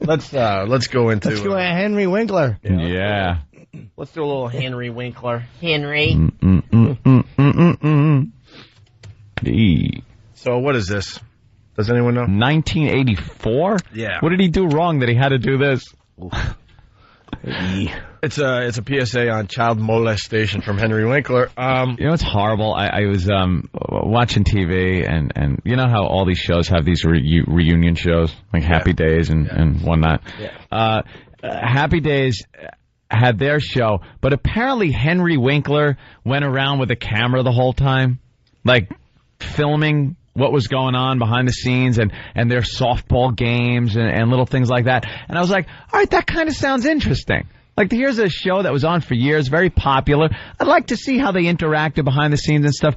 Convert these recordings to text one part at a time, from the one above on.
Let's go into. Let's do a Henry Winkler. Yeah. Let's do a little Henry Winkler. Henry. So what is this? Does anyone know? 1984? Yeah. What did he do wrong that he had to do this? It's a PSA on child molestation from Henry Winkler. You know, it's horrible. I was watching TV, and you know how all these shows have these reunion shows, like Happy Days and whatnot. Yeah. Happy Days had their show, but apparently Henry Winkler went around with a camera the whole time, like filming what was going on behind the scenes and their softball games and little things like that. And I was like, all right, that kind of sounds interesting. Like, here's a show that was on for years, very popular. I'd like to see how they interacted behind the scenes and stuff.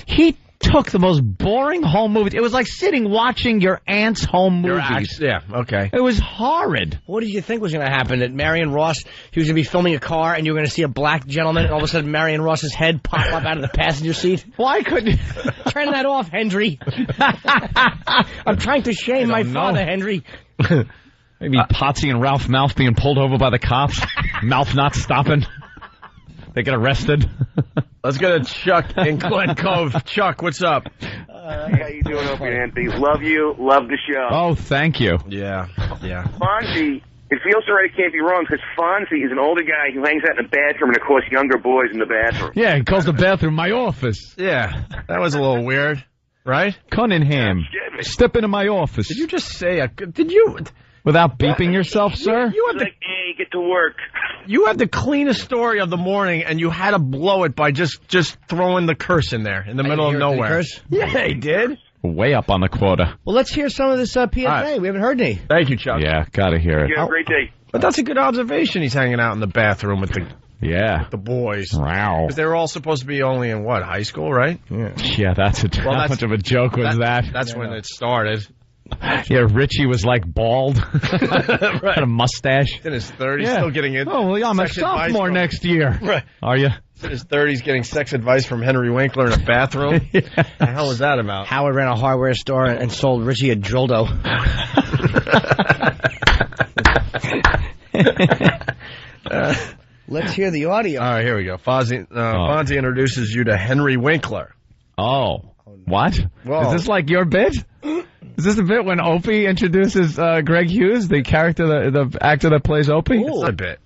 He took the most boring home movies. It was like sitting watching your aunt's home movies. Yeah, okay. It was horrid. What did you think was going to happen? That Marion Ross, he was going to be filming a car, and you were going to see a black gentleman, and all of a sudden Marion Ross's head pop up out of the passenger seat? Why couldn't... Turn that off, Henry. I'm trying to shame my father, Henry. Maybe Potsy and Ralph Mouth being pulled over by the cops. Mouth not stopping. They get arrested. Let's go to Chuck in Glen Cove. Chuck, what's up? How you doing, Opie and Anthony? Love you. Love the show. Oh, thank you. Yeah. Fonzie, it feels so right it can't be wrong because Fonzie is an older guy who hangs out in the bathroom and, of course, younger boys in the bathroom. Yeah, he calls the bathroom my office. Yeah, that was a little weird, right? Cunningham, step into my office. Did you just say did you... Without beeping yourself, sir? You had Like, hey, get to work. You had the cleanest story of the morning, and you had to blow it by just throwing the curse in there in the middle of nowhere. Curse? Yeah, he did. Way up on the quota. Well, let's hear some of this PSA. right. We haven't heard any. Thank you, Chuck. Yeah, gotta hear it. You have a great day. But that's a good observation. He's hanging out in the bathroom with the boys. Wow. Because they were all supposed to be only in, high school, right? Yeah, how much of a joke was that? That's when it started. Yeah, Richie was like bald. Had a mustache. In his 30s, Yeah. still getting it. Oh, well, I'm a sophomore next year. Right. Are you? In his 30s, getting sex advice from Henry Winkler in a bathroom. What the hell was that about? Howard ran a hardware store and sold Richie a dildo. Let's hear the audio. All right, here we go. Fonzie introduces you to Henry Winkler. Oh. What? Whoa. Is this like your bit? Is this the bit when Opie introduces Greg Hughes, the character, the actor that plays Opie? It's a bit.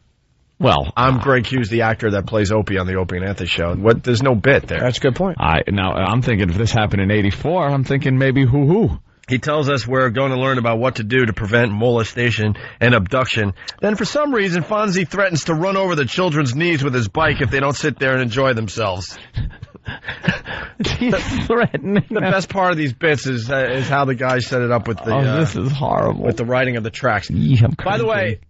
Well, I'm Greg Hughes, the actor that plays Opie on the Opie and Anthony show. There's no bit there. That's a good point. I'm thinking if this happened in '84, I'm thinking maybe hoo-hoo. He tells us we're going to learn about what to do to prevent molestation and abduction. Then for some reason, Fonzie threatens to run over the children's knees with his bike if they don't sit there and enjoy themselves. He's threatening. The best part of these bits is how the guy set it up with the. This is horrible. With the writing of the tracks. Yeah, by the way,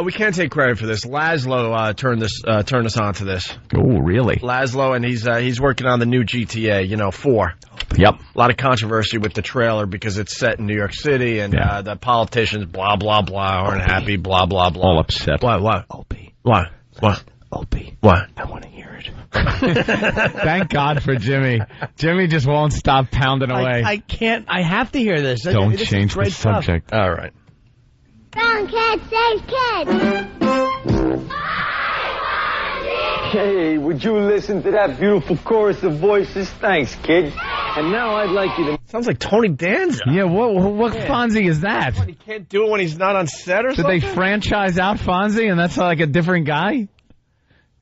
we can't take credit for this. Laszlo turned us on to this. Oh, really? Laszlo, and he's working on the new GTA, 4. Yep. A lot of controversy with the trailer because it's set in New York City, and the politicians, blah blah blah, aren't happy, blah blah blah. All upset. What? Opie. What? Opie. What? I want to hear it. Thank God for Jimmy. Jimmy just won't stop pounding away. I can't. I have to hear this. Don't this change the subject. All right. Brown cat saves kids. Hey, would you listen to that beautiful chorus of voices? Thanks, kid. And now I'd like you to... Sounds like Tony Danza. Yeah, what Fonzie is that? What, he can't do it when he's not on set or something? Did they franchise out Fonzie and that's like a different guy?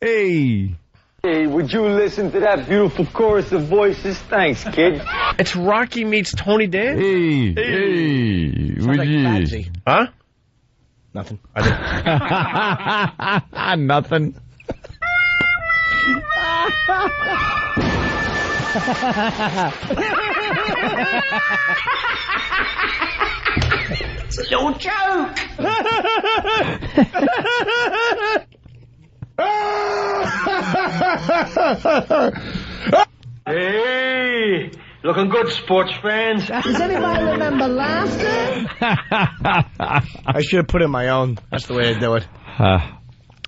Hey, would you listen to that beautiful chorus of voices? Thanks, kid. It's Rocky meets Tony Danza. Hey. Sounds like Patsy. Huh? Nothing. Nothing. It's a little joke. Hey, looking good, sports fans. Does anybody remember last year? I should have put in my own. That's the way to do it.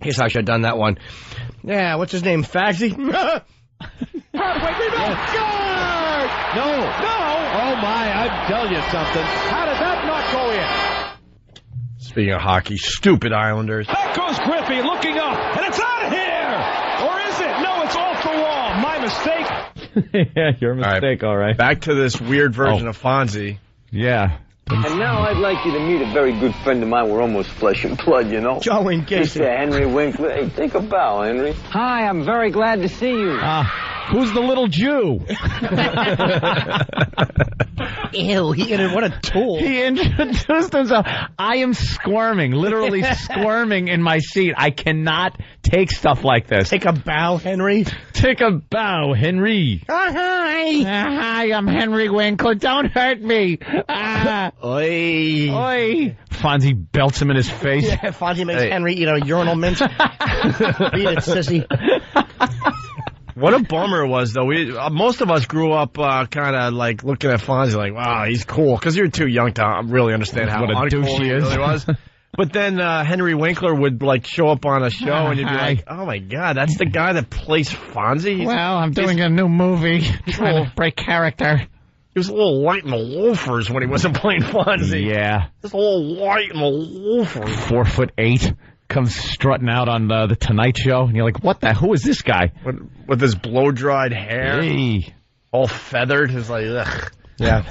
Here's how I should have done that one. Yeah, what's his name? Fagsy? No. Oh, my, I'll tell you something. How did that not go in? Speaking of hockey, stupid Islanders. Back goes Griffey, looking up, and it's out of here! Or is it? No, it's off the wall. My mistake. Yeah, your mistake, all right. Back to this weird version of Fonzie. Yeah. And now I'd like you to meet a very good friend of mine. We're almost flesh and blood, you know. Joe and Casey. Mr. Henry Winkler. Hey, take a bow, Henry. Hi, I'm very glad to see you. Who's the little Jew? Ew, what a tool. He introduced himself. I am squirming, literally squirming in my seat. I cannot take stuff like this. Take a bow, Henry. Take a bow, Henry. Hi. Hi, I'm Henry Winkler. Don't hurt me. Oi. Oi. Fonzie belts him in his face. Yeah, Fonzie makes Henry eat a urinal mince. Beat it, sissy. What a bummer it was, though. Most of us grew up kind of like looking at Fonzie like, wow, he's cool. Because you're too young to really understand how what a douche uncool he he is. really was. But then Henry Winkler would like show up on a show and you'd be like, oh my God, that's the guy that plays Fonzie? Well, I'm doing a new movie. Trying to break character. He was a little light in the loafers when he wasn't playing Fonzie. Yeah. Just a little light in the loafers. 4'8", comes strutting out on the Tonight Show, and you're like, "What the? Who is this guy?" With his blow dried hair, Hey. all feathered. It's like, ugh. Yeah.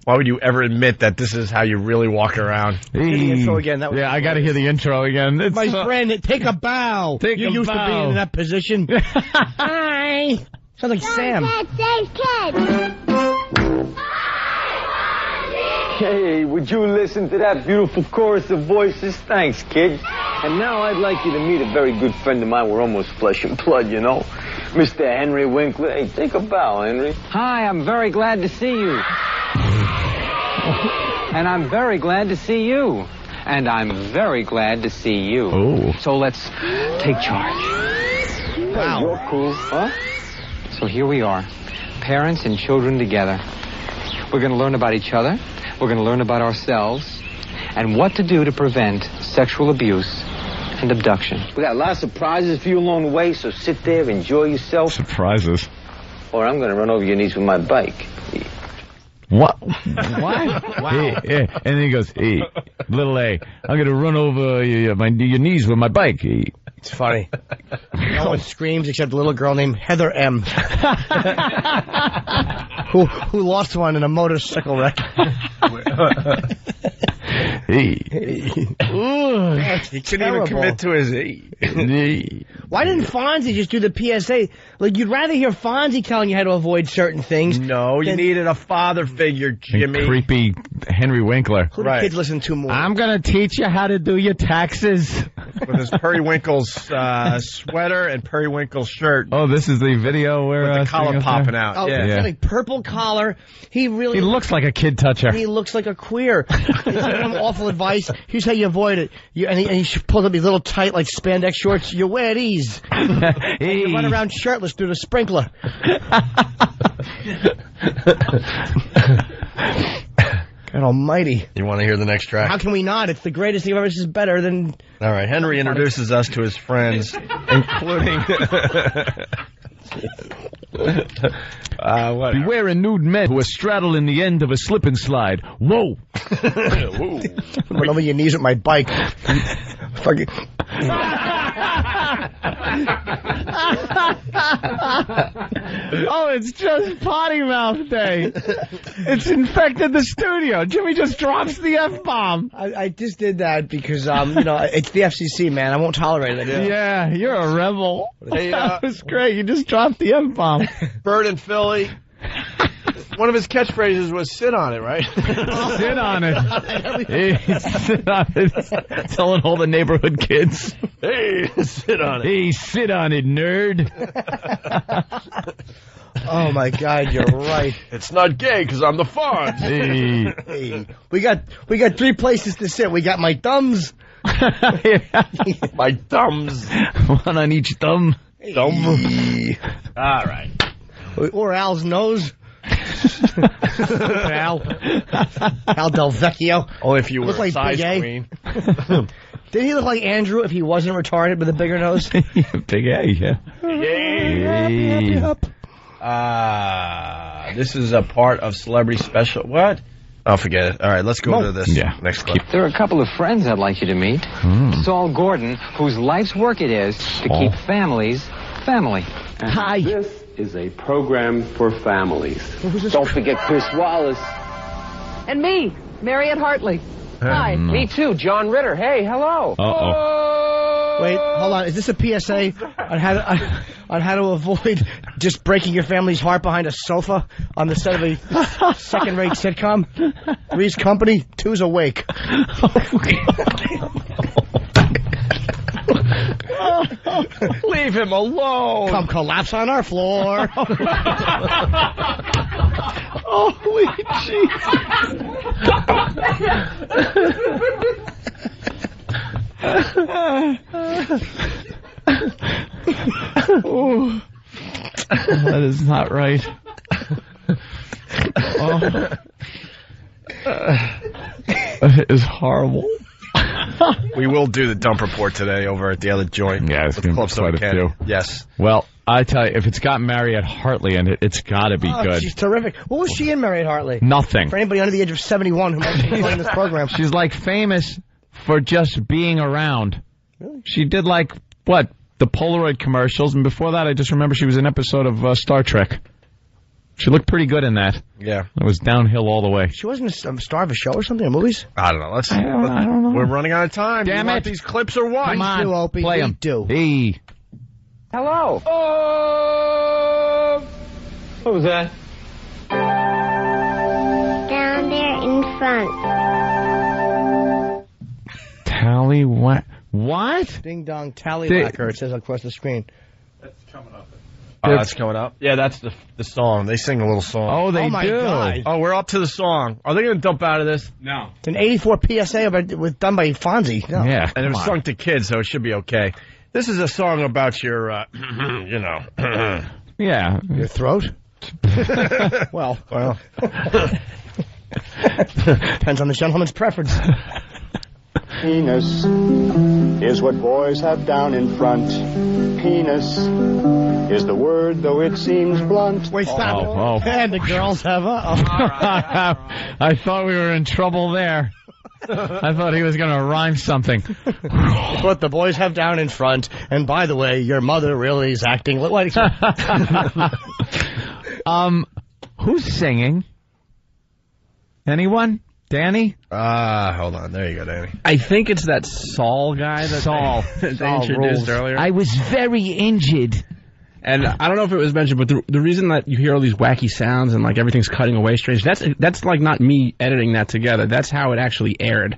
Why would you ever admit that this is how you really walk around? The intro again. That was I got to hear the intro again. It's my friend, take a bow. Take you a used bow. to be in that position. Hi. Sounds like Sam. Cat saves kids. Hey, would you listen to that beautiful chorus of voices? Thanks, kid. And now I'd like you to meet a very good friend of mine. We're almost flesh and blood, you know. Mr. Henry Winkler. Hey, take a bow, Henry. Hi, I'm very glad to see you. And I'm very glad to see you. And I'm very glad to see you. Oh. So let's take charge. Wow. You're cool, huh? So here we are, parents and children together. We're going to learn about each other. We're going to learn about ourselves and what to do to prevent sexual abuse and abduction. We got lots of prizes for you along the way, so sit there, enjoy yourself, Surprises. or I'm going to run over your knees with my bike. What? What? Wow. Hey. And then he goes, "Hey, little A, I'm going to run over your knees with my bike." Hey. It's funny. No one screams except a little girl named Heather M. who lost one in a motorcycle wreck. Hey. Ooh, He couldn't even commit to his age. Why didn't Fonzie just do the PSA? Like, you'd rather hear Fonzie telling you how to avoid certain things. No, you needed a father figure, Jimmy. And creepy Henry Winkler. Who do kids listen to more? I'm going to teach you how to do your taxes. With his Periwinkle's sweater and Periwinkle's shirt. Oh, this is the video where With the collar popping out. Oh, Yeah. Like purple collar. He looks like a kid toucher. He looks like a queer. He's giving him awful advice. Here's how you avoid it. And he pulls up these little tight, like spandex shorts. You wear these. And you run around shirtless through the sprinkler. God almighty. You want to hear the next track? How can we not? It's the greatest thing ever. This is better than... All right, Henry introduces us to his friends, including... Beware a nude men who are straddling the end of a slip and slide. Whoa! Run over your knees with my bike. Fucking... Oh, it's just potty mouth day. It's infected the studio. Jimmy just drops the F-bomb. I just did that because, it's the FCC, man. I won't tolerate it. Yeah, you're a rebel. Hey, that was great. You just dropped the F-bomb. Bird and Philly. One of his catchphrases was "sit on it," right? Sit on it. Hey, sit on it. Telling all the neighborhood kids. Hey, sit on it. Hey, sit on it, nerd. Oh my God, you're right. It's not gay because I'm the Fonz. Hey. We got 3 places to sit. We got my thumbs. My thumbs. One on each thumb. Thumb. All right. Or Al's nose. Al Del Vecchio. Only if you were Look a like size Big A. queen. Did he look like Andrew if he wasn't retarded with a bigger nose? Big A, yeah. This is a part of Celebrity Special. What? Oh, forget it. All right, let's go to this next clip. There are a couple of friends I'd like you to meet. Saul Gordon, whose life's work it is to keep families family. Hi. This is a program for families. Don't forget Chris Wallace. And me, Mariette Hartley. Hi. Me too, John Ritter. Hey, hello. Wait, hold on. Is this a PSA on how to avoid just breaking your family's heart behind a sofa on the set of a second-rate sitcom? 3's company, 2's awake. Leave him alone. Come collapse on our floor. Holy jeez. Oh, that is not right. It is horrible. We will do the dump report today over at the other joint. Yeah, it's going to be quite a few. Yes. Well, I tell you, if it's got Mariette Hartley in it, it's got to be good. She's terrific. What was she in, Mariette Hartley? Nothing. For anybody under the age of 71 who might be enjoying this program. She's like famous for just being around. Really? She did like, what, the Polaroid commercials, and before that I just remember she was in an episode of Star Trek. She looked pretty good in that. Yeah. It was downhill all the way. She wasn't a star of a show or something, in movies? I don't know. I don't know. We're running out of time. Damn you it. want these clips or what? Come on, do, Opie. play We them. do. Hey. Hello. What was that? Down there in front. Tally what? What? Ding dong tallywhacker, it says across the screen. Oh, that's coming up? Yeah, that's the song. They sing a little song. Oh, they my do. God. Oh, we're up to the song. Are they going to dump out of this? No. It's an 84 PSA done by Fonzie. No. Yeah. And it was sung to kids, so it should be okay. This is a song about your, Yeah. Your throat? well. Depends on the gentleman's preference. Penis is what boys have down in front. Penis is the word, though it seems blunt. Wait, stop. Oh. And the girls have I thought we were in trouble there. I thought he was going to rhyme something. what the boys have down in front. And by the way, your mother really is acting. Who's singing? Anyone? Danny? Hold on. There you go, Danny. I think it's that Saul guy that they introduced earlier. I was very injured. And I don't know if it was mentioned, but the reason that you hear all these wacky sounds and like everything's cutting away strange, that's like not me editing that together. That's how it actually aired.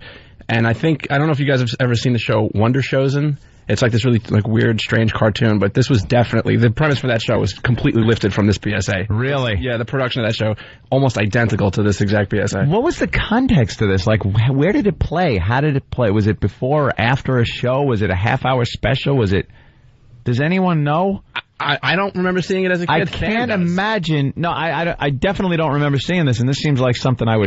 And I don't know if you guys have ever seen the show Wonder Chosen. It's like this really like weird, strange cartoon, but this was definitely, the premise for that show was completely lifted from this PSA. Really? Yeah, the production of that show, almost identical to this exact PSA. What was the context of this? Like, where did it play? How did it play? Was it before or after a show? Was it a half-hour special? Does anyone know? I don't remember seeing it as a kid. I can't imagine. No, I definitely don't remember seeing this, and this seems like something I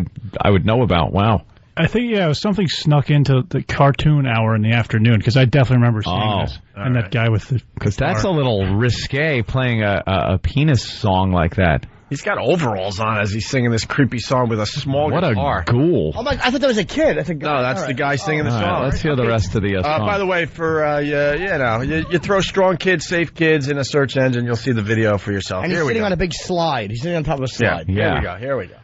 would know about. Wow. I think, it was something snuck into the cartoon hour in the afternoon, because I definitely remember seeing this. And that guy with the... Because that's a little risque, playing a penis song like that. He's got overalls on as he's singing this creepy song with a small guitar. What a ghoul. Oh, I thought that was a kid. No, that's the guy singing the song. Right, let's hear the rest of the song. By the way, for, you throw strong kids, safe kids in a search engine, you'll see the video for yourself. And he's sitting on a big slide. He's sitting on top of a slide. Yeah. Here we go.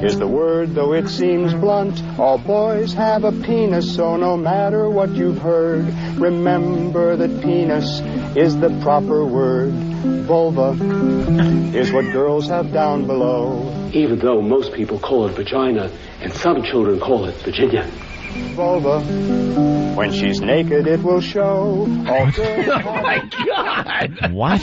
Is the word, though it seems blunt. All boys have a penis, so no matter what you've heard, remember that penis is the proper word. Vulva is what girls have down below. Even though most people call it vagina, and some children call it Virginia. Vulva, when she's naked, it will show. All girls Oh, my God. What?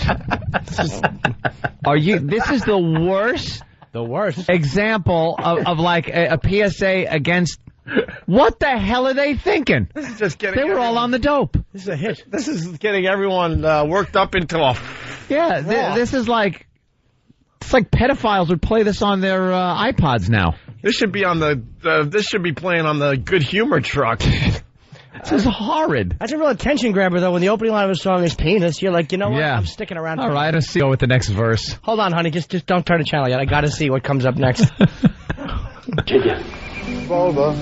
This is the worst... The worst example of like a PSA against. What the hell are they thinking? This is just getting. They were all on the dope. This is a hit. This is getting everyone worked up into a. Yeah, this is like. It's like pedophiles would play this on their iPods now. This should be on this should be playing on the Good Humor truck. This is horrid. That's a real attention grabber, though. When the opening line of a song is penis, you're like, you know what? Yeah. I'm sticking around. All right, let's go with the next verse. Hold on, honey. Just don't turn the channel yet. I got to see what comes up next. Virginia. Vulva.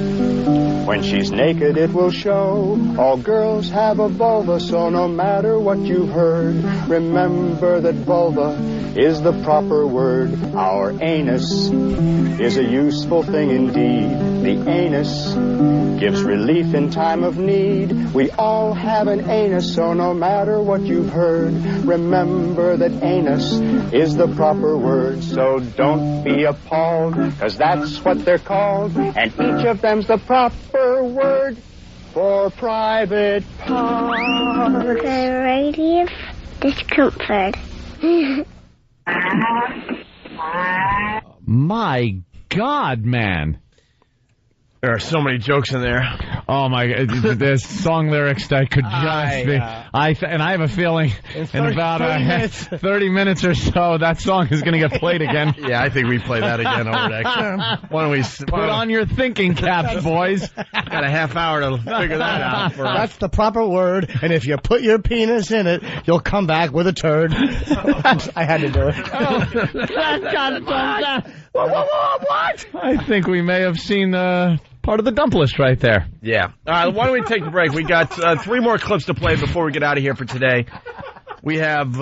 When she's naked, it will show. All girls have a vulva, so no matter what you've heard, remember that vulva is the proper word. Our anus is a useful thing indeed. The anus gives relief in time of need. We all have an anus, so no matter what you've heard, remember that anus is the proper word. So don't be appalled, 'cause that's what they're called, and each of them's the proper word for private parts. Relative discomfort. My God, man. There are so many jokes in there. Oh my God! There's song lyrics that could just be. And I have a feeling in about 30 minutes or so that song is going to get played again. Yeah, I think we play that again over next time. Why don't we put on your thinking caps, boys? Got a half hour to figure that out. That's the proper word, and if you put your penis in it, you'll come back with a turd. I had to do it. What? I think we may have seen part of the dump list right there. Yeah. Why don't we take a break? We got 3 more clips to play before we get out of here for today. We have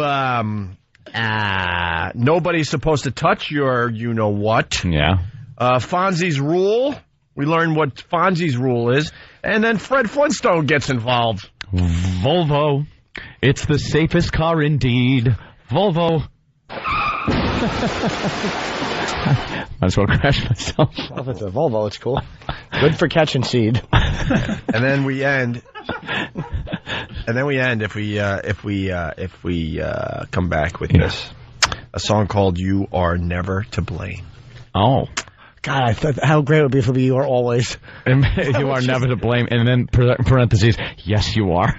Nobody's Supposed to Touch Your You-Know-What. Yeah. Fonzie's Rule. We learn what Fonzie's Rule is. And then Fred Flintstone gets involved. Volvo. It's the safest car indeed. Volvo. Might as well crash myself. Well, if it's a Volvo, it's cool. Good for catching seed. And then we end. If we come back with this, a song called "You Are Never to Blame." Oh, God! I thought how great it would be if it be "You Are Always." You are never to blame, and then parentheses. Yes, you are.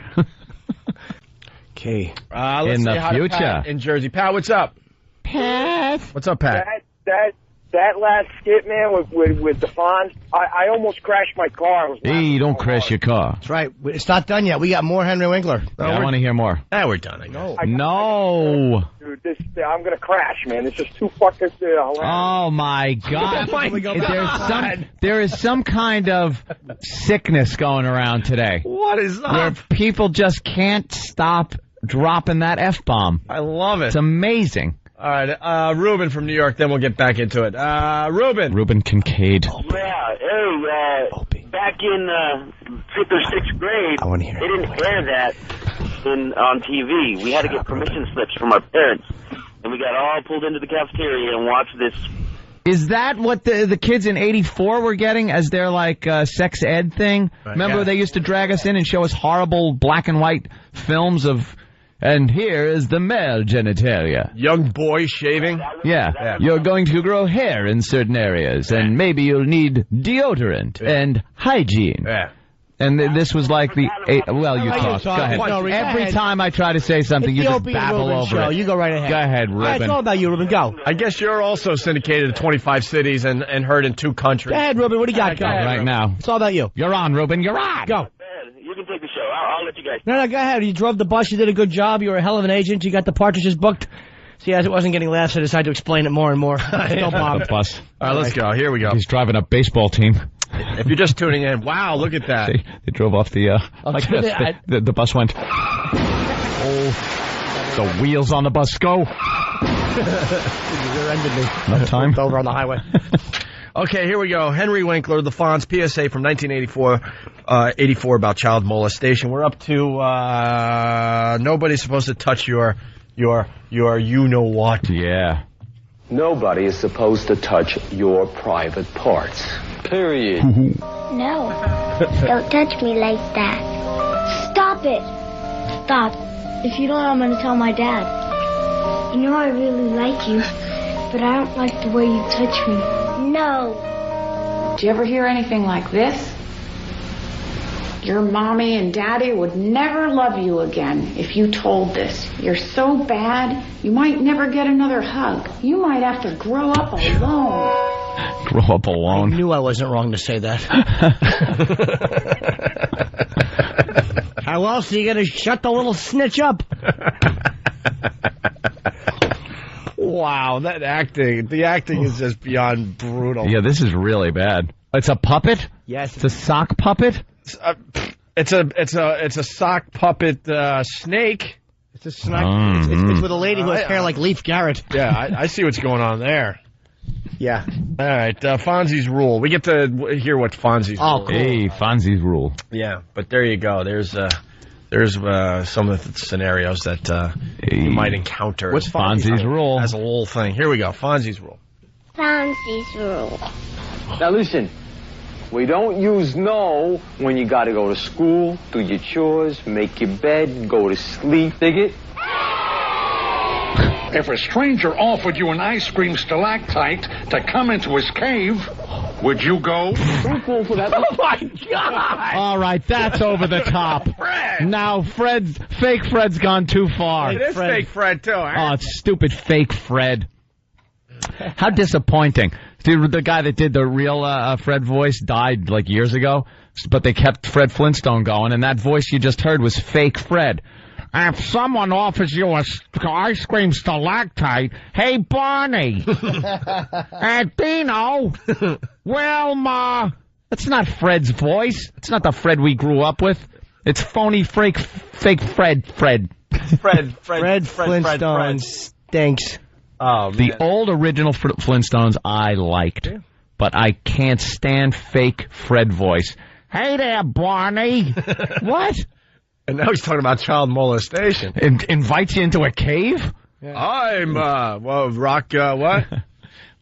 Okay. Let's in say the hi to future, Pat in Jersey. Pat, what's up? Pat. What's up, Pat? That last skit, man, with the Fonz, I almost crashed my car. Hey, don't crash your car. That's right. It's not done yet. We got more Henry Winkler. Yeah, I want to hear more. We're done. No. Dude, I'm going to crash, man. It's just too fucking hilarious. Oh, my God. There is some kind of sickness going around today. What is up? Where people just can't stop dropping that F-bomb. I love it. It's amazing. All right, Ruben from New York, then we'll get back into it. Ruben Kincaid. Yeah, hey, back in 5th or 6th grade, they didn't air that on TV. We had to get permission slips from our parents, and we got all pulled into the cafeteria and watched this. Is that what the kids in '84 were getting as their, sex ed thing? Right, Remember they used to drag us in and show us horrible black and white films of... And here is the male genitalia. Young boy shaving? Yeah. You're going to grow hair in certain areas, and maybe you'll need deodorant and hygiene. Yeah. And this was like the... well, you talk. Go ahead. No, Every time I try to say something, you just babble over it. You go right ahead. Go ahead, Ruben. All right, it's all about you, Ruben. Go. I guess you're also syndicated to 25 cities and heard in 2 countries. Go ahead, Ruben. What do you got? Go right now. It's all about you. You're on, Ruben. You're on. Go. You can take the show. I'll let you guys. No, go ahead. You drove the bus. You did a good job. You were a hell of an agent. You got the partridges booked. See, as it wasn't getting laughs, I decided to explain it more and more. Still Bob. The bus. All right, let's go. Here we go. He's driving a baseball team. If you're just tuning in, wow, look at that. They drove off the the bus went. Oh, the wheels on the bus go. You rear-ended me. No time. Over on the highway. Okay, here we go. Henry Winkler, the Fonz, PSA from 1984 about child molestation. We're up to nobody's supposed to touch your you-know-what. Yeah. Nobody is supposed to touch your private parts. Period. No. Don't touch me like that. Stop it. Stop. If you don't, I'm going to tell my dad. You know I really like you, but I don't like the way you touch me. No. Did you ever hear anything like this? Your mommy and daddy would never love you again if you told this. You're so bad, you might never get another hug. You might have to grow up alone. Grow up alone. I knew I wasn't wrong to say that. How else are you going to shut the little snitch up? Wow, that acting. The acting is just beyond brutal. Yeah, this is really bad. It's a puppet? Yes. It's a sock puppet? It's a sock puppet snake. It's a snake. It's with a lady who has hair like Leif Garrett. Yeah, I see what's going on there. Yeah. All right, Fonzie's rule. We get to hear what Fonzie's rule. Cool. Hey, Fonzie's rule. Yeah, but there you go. There's some of the scenarios that you might encounter. What's Fonzie's rule? As a whole thing. Here we go. Fonzie's rule. Fonzie's rule. Now listen, we don't use no when you gotta go to school, do your chores, make your bed, go to sleep. Dig it? If a stranger offered you an ice cream stalactite to come into his cave, would you go? Don't fall for that. Oh, my God! All right, that's over the top. Fred! Now, fake Fred's gone too far. It is fake Fred, too. Oh, it's stupid fake Fred. How disappointing. Dude, the guy that did the real Fred voice died like years ago, but they kept Fred Flintstone going, and that voice you just heard was fake Fred. If someone offers you a ice cream stalactite, hey, Barney, Dino, Wilma. That's not Fred's voice. It's not the Fred we grew up with. It's phony fake Fred. Fred Flintstone stinks. Oh, man. The old original Flintstones I liked, but I can't stand fake Fred voice. Hey there, Barney. What? And now he's talking about child molestation. Invites you into a cave? Yeah. I'm, Rock, what?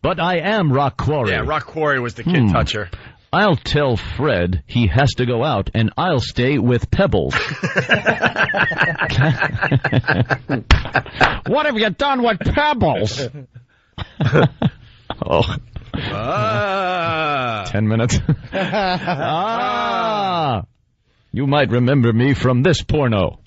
But I am Rock Quarry. Yeah, Rock Quarry was the kid toucher. I'll tell Fred he has to go out, and I'll stay with Pebbles. What have you done with Pebbles? 10 minutes. You might remember me from this porno.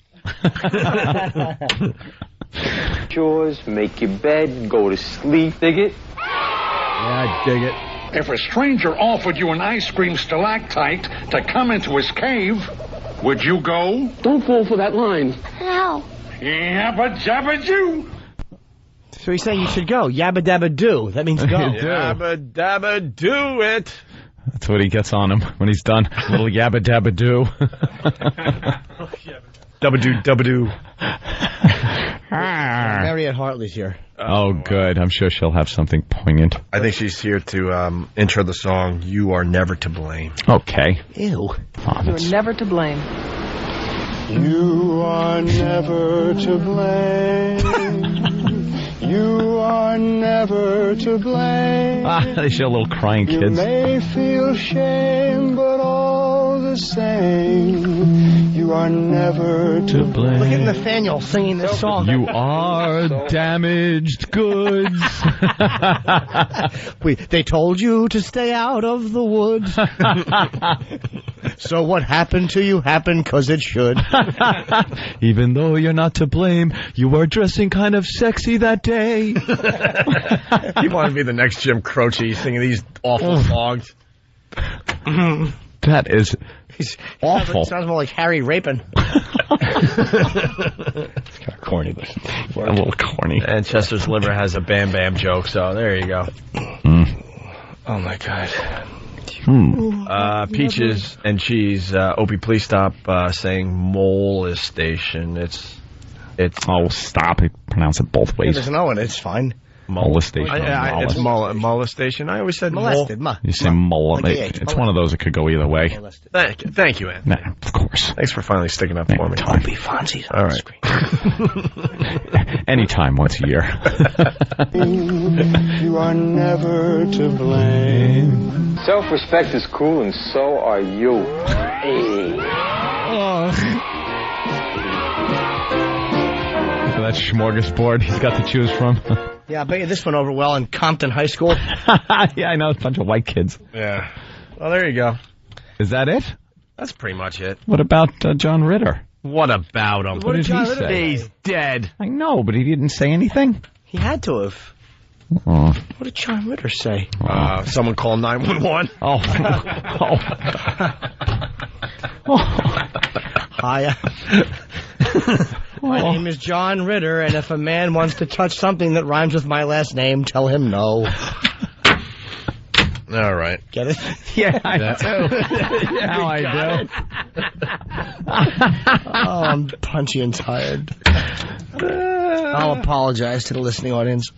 Chores, make your bed, go to sleep. Dig it? Yeah, I dig it. If a stranger offered you an ice cream stalactite to come into his cave, would you go? Don't fall for that line. No. Yabba jabba doo. So he's saying you should go. Yabba dabba do. That means go. Yabba dabba do it. That's what he gets on him when he's done. A little yabba dabba do. Dabba do. Mariette Hartley's here. Oh, good. I'm sure she'll have something poignant. I think she's here to intro the song, You Are Never to Blame. Okay. Ew. You're never to blame. You are never to blame. You are never to blame. They show little crying You kids. may feel shame, but all the same, you are never to blame. Look at Nathaniel singing this song. You are damaged goods. They told you to stay out of the woods. So what happened to you happened because it should. Even though you're not to blame, you were dressing kind of sexy that day. You want to be the next Jim Croce singing these awful songs. That is awful. Sounds more like Harry Rapin. It's kind of corny. A little corny. And Chester's Liver has a Bam Bam joke, so there you go. Oh, my God. Peaches and Cheese, Opie, please stop saying molestation. It's. Oh, stop it. Pronounce it both ways. There's no one. It's fine. Molestation. It's molestation. I always said molested. You say it's one of those that could go either way. Thank you, Ann. Nah, of course. Thanks for finally sticking up for me. Opie Fonzie's on the screen. Anytime, once a year. You are never to blame. Self-respect is cool, and so are you. Hey. So that smorgasbord he's got to choose from. Yeah, I bet you this went over well in Compton High School. Yeah, I know. It's a bunch of white kids. Yeah. Well, there you go. Is that it? That's pretty much it. What about John Ritter? What about him? What did he say? He's dead. I know, but he didn't say anything. He had to have. Oh. What did John Ritter say? Someone call 911. Oh. Hi. My name is John Ritter, and if a man wants to touch something that rhymes with my last name, tell him no. All right. Get it? Yeah, I do. Now I do. Oh, I'm punchy and tired. I'll apologize to the listening audience.